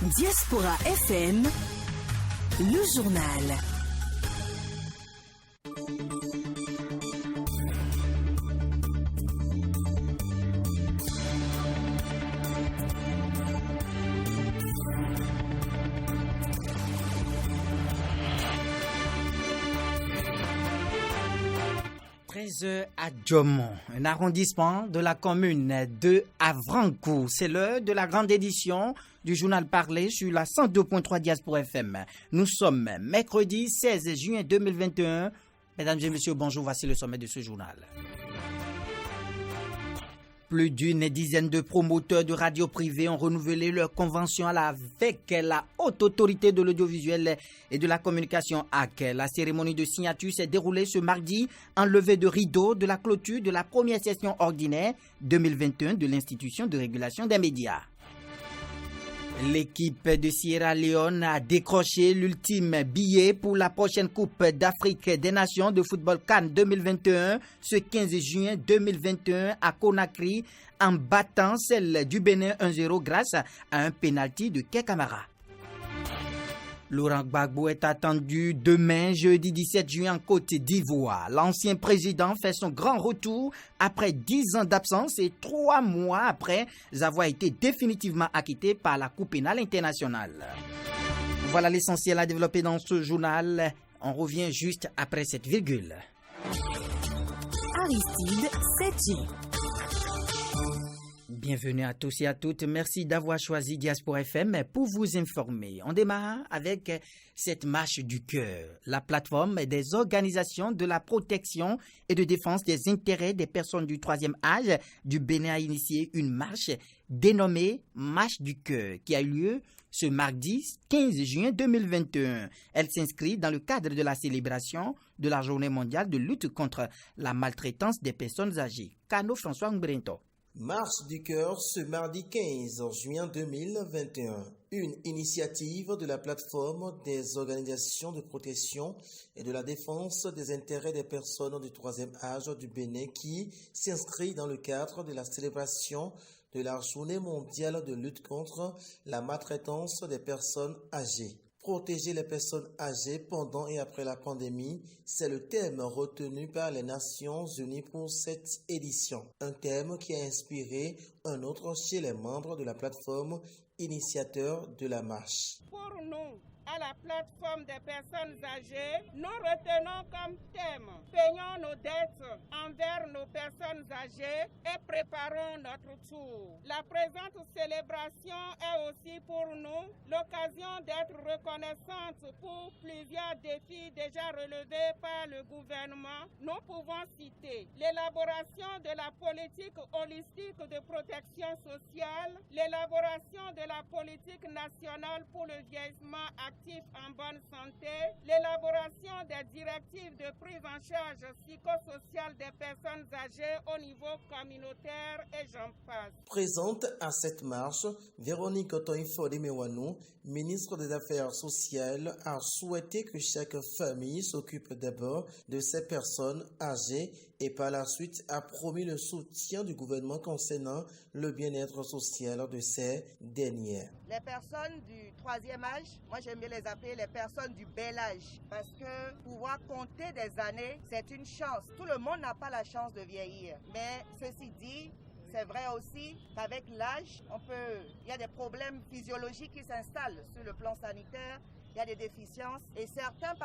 Diaspora FM, le journal. À Djomon, un arrondissement de la commune de Avrancourt. C'est l'heure de la grande édition du journal parlé sur la 102.3 Diaspora FM. Nous sommes mercredi 16 juin 2021. Mesdames et messieurs, bonjour, voici le sommet de ce journal. Plus d'une dizaine de promoteurs de radios privées ont renouvelé leur convention avec la Haute Autorité de l'Audiovisuel et de la Communication HAC. La cérémonie de signature s'est déroulée ce mardi en levée de rideau de la clôture de la première session ordinaire 2021 de l'Institution de régulation des médias. L'équipe de Sierra Leone a décroché l'ultime billet pour la prochaine Coupe d'Afrique des Nations de football CAN 2021 ce 15 juin 2021 à Conakry en battant celle du Bénin 1-0 grâce à un pénalty de Kekamara. Laurent Gbagbo est attendu demain, jeudi 17 juin, en Côte d'Ivoire. L'ancien président fait son grand retour après 10 ans d'absence et 3 mois après avoir été définitivement acquitté par la Cour pénale internationale. Voilà l'essentiel à développer dans ce journal. On revient juste après cette virgule. Aristide Séti. Bienvenue à tous et à toutes. Merci d'avoir choisi Diaspora FM pour vous informer. On démarre avec cette marche du cœur. La plateforme des organisations de la protection et de défense des intérêts des personnes du troisième âge du Bénin a initié une marche dénommée Marche du cœur qui a eu lieu ce mardi 15 juin 2021. Elle s'inscrit dans le cadre de la célébration de la Journée mondiale de lutte contre la maltraitance des personnes âgées. Kano François Ngbrento. Marche du cœur ce mardi 15 juin 2021. Une initiative de la plateforme des organisations de protection et de la défense des intérêts des personnes du troisième âge du Bénin qui s'inscrit dans le cadre de la célébration de la Journée mondiale de lutte contre la maltraitance des personnes âgées. Protéger les personnes âgées pendant et après la pandémie, c'est le thème retenu par les Nations Unies pour cette édition. Un thème qui a inspiré un autre chez les membres de la plateforme initiateur de la marche. Pour nous, à la plateforme des personnes âgées, nous retenons comme thème « Payons nos dettes envers nos personnes âgées et préparons notre tour ». La présente célébration est aussi pour nous l'occasion d'être reconnaissante pour plusieurs défis déjà relevés par le gouvernement. Nous pouvons citer l'élaboration de la politique holistique de protection sociale, l'élaboration de la politique nationale pour le vieillissement actif en bonne santé, l'élaboration des directives de prise en charge psychosociale des personnes âgées au niveau communautaire et j'en passe. Présente à cette marche, Véronique Otoïfo-Demewanou, ministre des Affaires sociales, a souhaité que chaque famille s'occupe d'abord de ces personnes âgées et par la suite a promis le soutien du gouvernement concernant le bien-être social de ces dernières. Les personnes du troisième âge, moi j'aime bien les appeler les personnes du bel âge parce que pouvoir compter des années, c'est une chance. Tout le monde n'a pas la chance de vieillir. Mais ceci dit, c'est vrai aussi qu'avec l'âge, il y a des problèmes physiologiques qui s'installent sur le plan sanitaire. Il y a des déficiences et certaines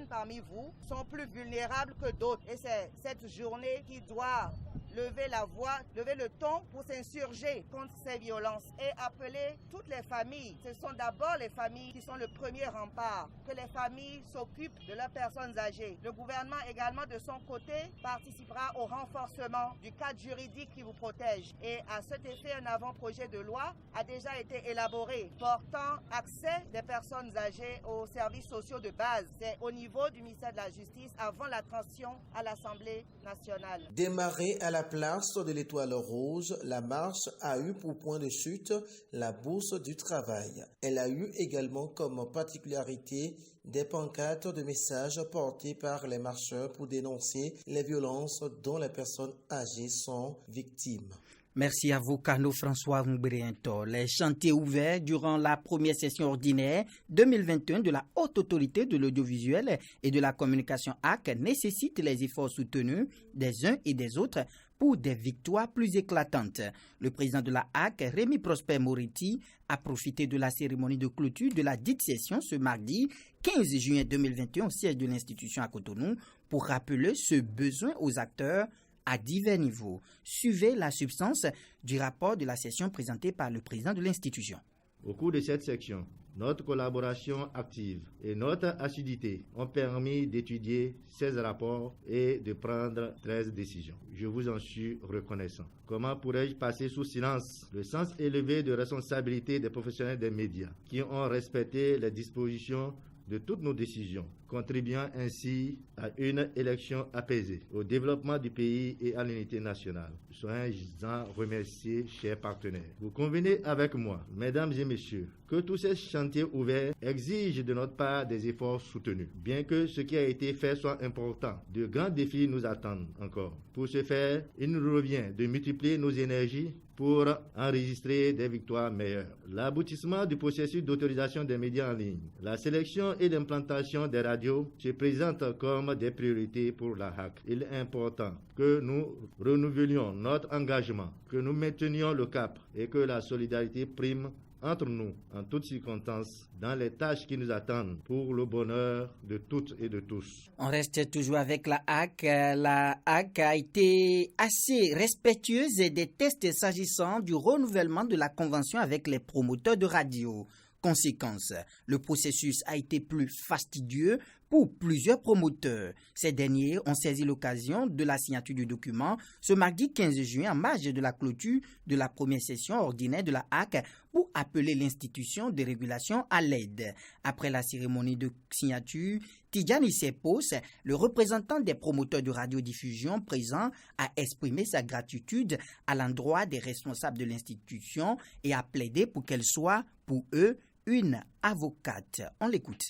parmi vous sont plus vulnérables que d'autres. Et c'est cette journée qui doit lever la voix, lever le ton pour s'insurger contre ces violences et appeler toutes les familles. Ce sont d'abord les familles qui sont le premier rempart, que les familles s'occupent de leurs personnes âgées. Le gouvernement également de son côté participera au renforcement du cadre juridique qui vous protège. Et à cet effet, un avant-projet de loi a déjà été élaboré portant accès des personnes âgées aux services sociaux de base. C'est au niveau du ministère de la Justice avant la transition à l'Assemblée nationale. Démarré à la place de l'Étoile Rouge, la marche a eu pour point de chute la Bourse du Travail. Elle a eu également comme particularité des pancartes de messages portés par les marcheurs pour dénoncer les violences dont les personnes âgées sont victimes. Merci à vous, Carnot François Mbriento. Les chantiers ouverts durant la première session ordinaire 2021 de la Haute Autorité de l'Audiovisuel et de la Communication AC nécessitent les efforts soutenus des uns et des autres pour des victoires plus éclatantes. Le président de la AC, Rémi Prosper Moretti, a profité de la cérémonie de clôture de la dite session ce mardi 15 juin 2021 au siège de l'institution à Cotonou pour rappeler ce besoin aux acteurs à divers niveaux. Suivez la substance du rapport de la session présenté par le président de l'institution. Au cours de cette section, notre collaboration active et notre assiduité ont permis d'étudier 16 rapports et de prendre 13 décisions. Je vous en suis reconnaissant. Comment pourrais-je passer sous silence le sens élevé de responsabilité des professionnels des médias qui ont respecté les dispositions de toutes nos décisions, contribuant ainsi à une élection apaisée, au développement du pays et à l'unité nationale. Soyez-en remerciés, chers partenaires. Vous convenez avec moi, mesdames et messieurs, que tous ces chantiers ouverts exigent de notre part des efforts soutenus. Bien que ce qui a été fait soit important, de grands défis nous attendent encore. Pour ce faire, il nous revient de multiplier nos énergies pour enregistrer des victoires meilleures. L'aboutissement du processus d'autorisation des médias en ligne, la sélection et l'implantation des radios se présentent comme des priorités pour la HAC. Il est important que nous renouvelions notre engagement, que nous maintenions le cap et que la solidarité prime entre nous, en toutes circonstances, dans les tâches qui nous attendent pour le bonheur de toutes et de tous. On reste toujours avec la HAC. La HAC a été assez respectueuse des tests s'agissant du renouvellement de la convention avec les promoteurs de radio. Conséquence, le processus a été plus fastidieux pour plusieurs promoteurs. Ces derniers ont saisi l'occasion de la signature du document ce mardi 15 juin en marge de la clôture de la première session ordinaire de la HAC pour appeler l'institution de régulation à l'aide. Après la cérémonie de signature, Tidjani Sepos, le représentant des promoteurs de radiodiffusion présent, a exprimé sa gratitude à l'endroit des responsables de l'institution et a plaidé pour qu'elle soit, pour eux, une avocate. On l'écoute.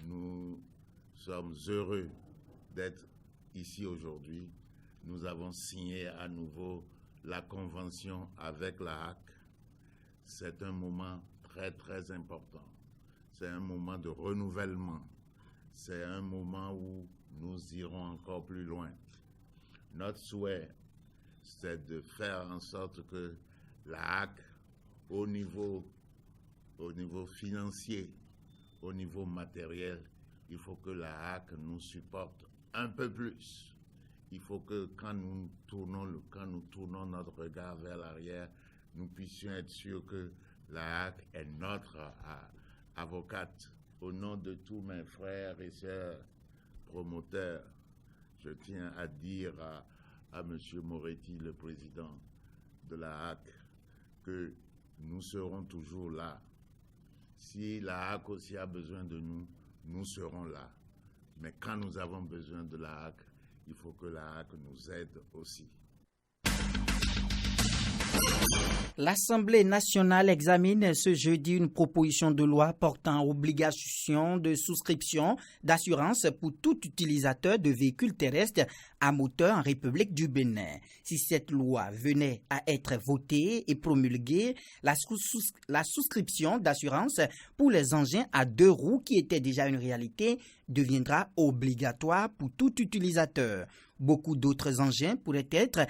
Nous sommes heureux d'être ici aujourd'hui. Nous avons signé à nouveau la convention avec la HAC. C'est un moment très très important. C'est un moment de renouvellement. C'est un moment où nous irons encore plus loin. Notre souhait, c'est de faire en sorte que la HAC, au niveau financier, au niveau matériel, il faut que la HAC nous supporte un peu plus. Il faut que quand nous tournons notre regard vers l'arrière, nous puissions être sûrs que la HAC est notre avocate. Au nom de tous mes frères et sœurs promoteurs, je tiens à dire à M. Moretti, le président de la HAC, que nous serons toujours là. Si la HAC aussi a besoin de nous, nous serons là. Mais quand nous avons besoin de la HAC, il faut que la HAC nous aide aussi. L'Assemblée nationale examine ce jeudi une proposition de loi portant obligation de souscription d'assurance pour tout utilisateur de véhicules terrestres à moteur en République du Bénin. Si cette loi venait à être votée et promulguée, la souscription d'assurance pour les engins à 2 roues qui était déjà une réalité deviendra obligatoire pour tout utilisateur. Beaucoup d'autres engins pourraient être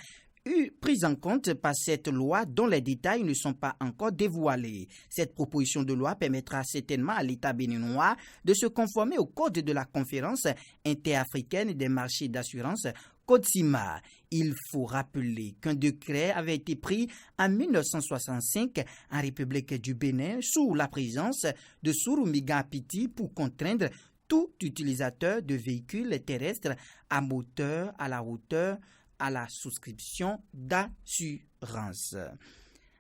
prise en compte par cette loi dont les détails ne sont pas encore dévoilés. Cette proposition de loi permettra certainement à l'État béninois de se conformer au code de la Conférence interafricaine des marchés d'assurance, CODESIMA. Il faut rappeler qu'un décret avait été pris en 1965 en République du Bénin sous la présidence de Souroumiga Apiti pour contraindre tout utilisateur de véhicules terrestres à moteur à la hauteur à la souscription d'assurance.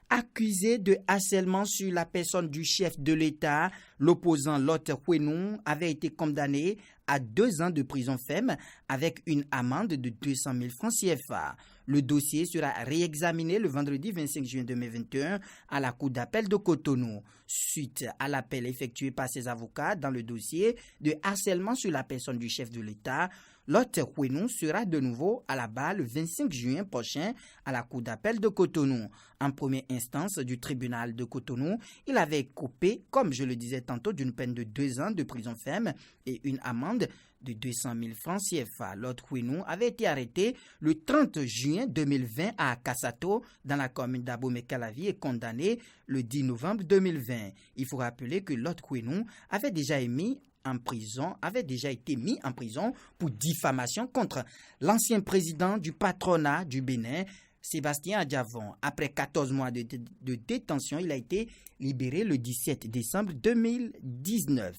Accusé de harcèlement sur la personne du chef de l'État, l'opposant Lot Kwenou avait été condamné à 2 ans de prison ferme avec une amende de 200 000 francs CFA. Le dossier sera réexaminé le vendredi 25 juin 2021 à la Cour d'appel de Cotonou. Suite à l'appel effectué par ses avocats dans le dossier de harcèlement sur la personne du chef de l'État, L'autre Kouenou sera de nouveau à la barre le 25 juin prochain à la Cour d'appel de Cotonou. En première instance du tribunal de Cotonou, il avait coupé, comme je le disais tantôt, d'une peine de 2 ans de prison ferme et une amende de 200 000 francs CFA. L'autre Kouenou avait été arrêté le 30 juin 2020 à Kassato, dans la commune d'Abomey-Calavi, et condamné le 10 novembre 2020. Il faut rappeler que l'autre Kouenou avait déjà été mis en prison pour diffamation contre l'ancien président du patronat du Bénin, Sébastien Adjavon. Après 14 mois de détention, il a été libéré le 17 décembre 2019.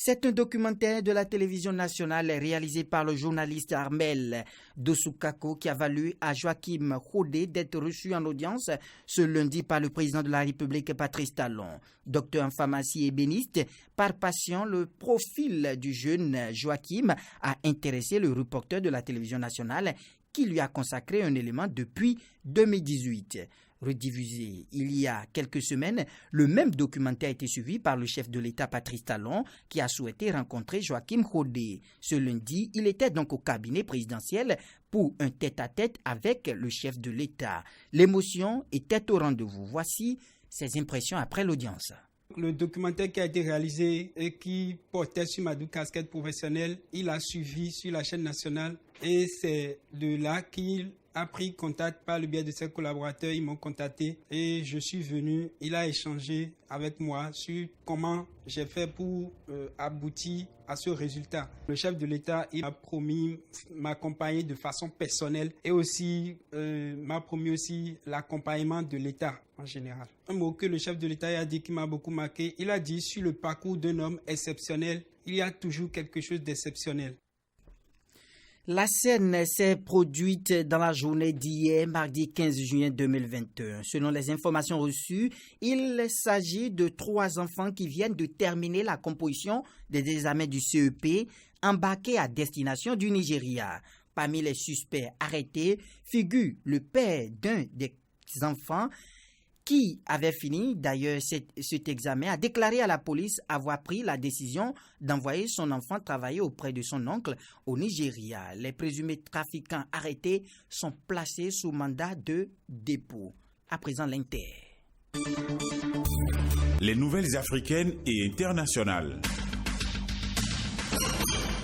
C'est un documentaire de la télévision nationale réalisé par le journaliste Armel Dosukako qui a valu à Joachim Khodé d'être reçu en audience ce lundi par le président de la République Patrice Talon. Docteur en pharmacie et ébéniste, par passion, le profil du jeune Joachim a intéressé le reporter de la télévision nationale qui lui a consacré un élément depuis 2018. Rediffusé il y a quelques semaines, le même documentaire a été suivi par le chef de l'État Patrice Talon qui a souhaité rencontrer Joachim Khodé. Ce lundi, il était donc au cabinet présidentiel pour un tête-à-tête avec le chef de l'État. L'émotion était au rendez-vous. Voici ses impressions après l'audience. Le documentaire qui a été réalisé et qui portait sur ma double casquette professionnelle, il a suivi sur la chaîne nationale et c'est de là qu'il a pris contact par le biais de ses collaborateurs. Ils m'ont contacté et je suis venu. Il a échangé avec moi sur comment j'ai fait pour aboutir à ce résultat. Le chef de l'État il m'a promis m'accompagner de façon personnelle et aussi m'a promis aussi l'accompagnement de l'État en général. Un mot que le chef de l'État a dit qui m'a beaucoup marqué. Il a dit sur le parcours d'un homme exceptionnel, il y a toujours quelque chose d'exceptionnel. La scène s'est produite dans la journée d'hier, mardi 15 juin 2021. Selon les informations reçues, il s'agit de 3 enfants qui viennent de terminer la composition des examens du CEP, embarqués à destination du Nigeria. Parmi les suspects arrêtés figure le père d'un des enfants qui avait fini d'ailleurs cet examen, a déclaré à la police avoir pris la décision d'envoyer son enfant travailler auprès de son oncle au Nigeria. Les présumés trafiquants arrêtés sont placés sous mandat de dépôt. À présent, l'Inter. Les nouvelles africaines et internationales.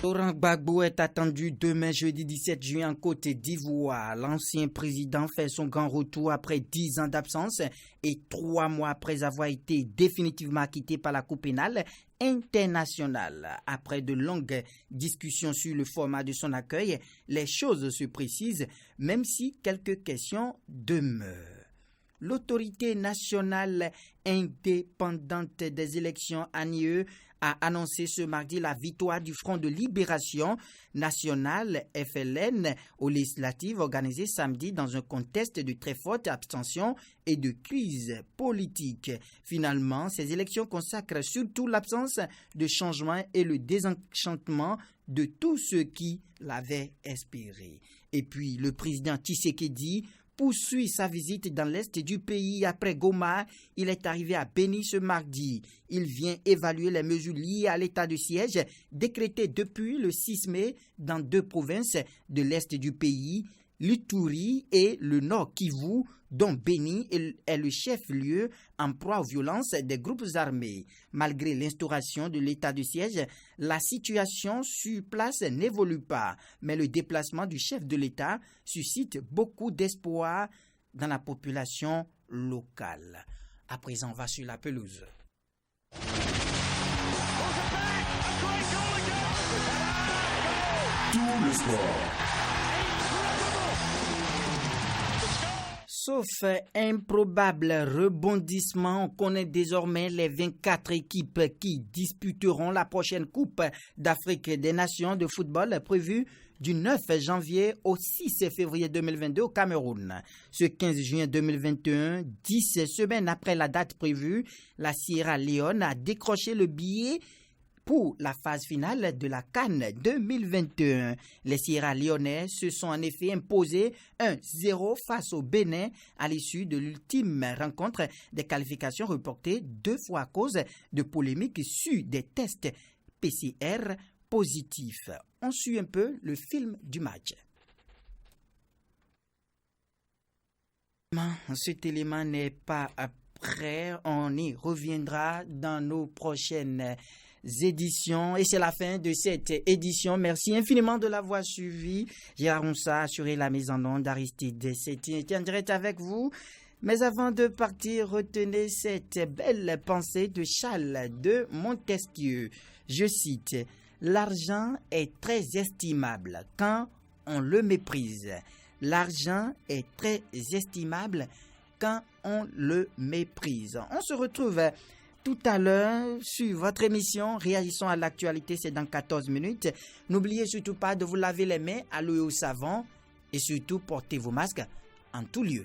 Laurent Gbagbo est attendu demain jeudi 17 juin en Côte d'Ivoire. L'ancien président fait son grand retour après 10 ans d'absence et 3 mois après avoir été définitivement acquitté par la Cour pénale internationale. Après de longues discussions sur le format de son accueil, les choses se précisent, même si quelques questions demeurent. L'autorité nationale indépendante des élections ANIE a annoncé ce mardi la victoire du Front de Libération Nationale FLN aux législatives organisées samedi dans un contexte de très forte abstention et de crise politique. Finalement, ces élections consacrent surtout l'absence de changement et le désenchantement de tous ceux qui l'avaient espéré. Et puis, le président Tshisekedi poursuit sa visite dans l'est du pays. Après Goma, il est arrivé à Béni ce mardi. Il vient évaluer les mesures liées à l'état de siège décrété depuis le 6 mai dans 2 provinces de l'est du pays, l'Ituri et le Nord Kivu, dont Béni est le chef-lieu en proie aux violences des groupes armés. Malgré l'instauration de l'état de siège, la situation sur place n'évolue pas, mais le déplacement du chef de l'État suscite beaucoup d'espoir dans la population locale. À présent, on va sur la pelouse. Tout le sport. Sauf improbable rebondissement, on connaît désormais les 24 équipes qui disputeront la prochaine Coupe d'Afrique des Nations de football prévue du 9 janvier au 6 février 2022 au Cameroun. Ce 15 juin 2021, 10 semaines après la date prévue, la Sierra Leone a décroché le billet pour la phase finale de la CAN 2021. Les Sierra Leonais se sont en effet imposés 1-0 face au Bénin à l'issue de l'ultime rencontre des qualifications reportées 2 fois à cause de polémiques sur des tests PCR positif. On suit un peu le film du match. Cet élément n'est pas prêt. On y reviendra dans nos prochaines éditions. Et c'est la fin de cette édition. Merci infiniment de l'avoir suivi. Gérard Roussa a assuré la mise en onde d'Aristide. C'était en direct avec vous. Mais avant de partir, retenez cette belle pensée de Charles de Montesquieu. Je cite, « L'argent est très estimable quand on le méprise. L'argent est très estimable quand on le méprise. » On se retrouve tout à l'heure sur votre émission. Réagissons à l'actualité, c'est dans 14 minutes. N'oubliez surtout pas de vous laver les mains à l'eau et au savon et surtout portez vos masques en tout lieu.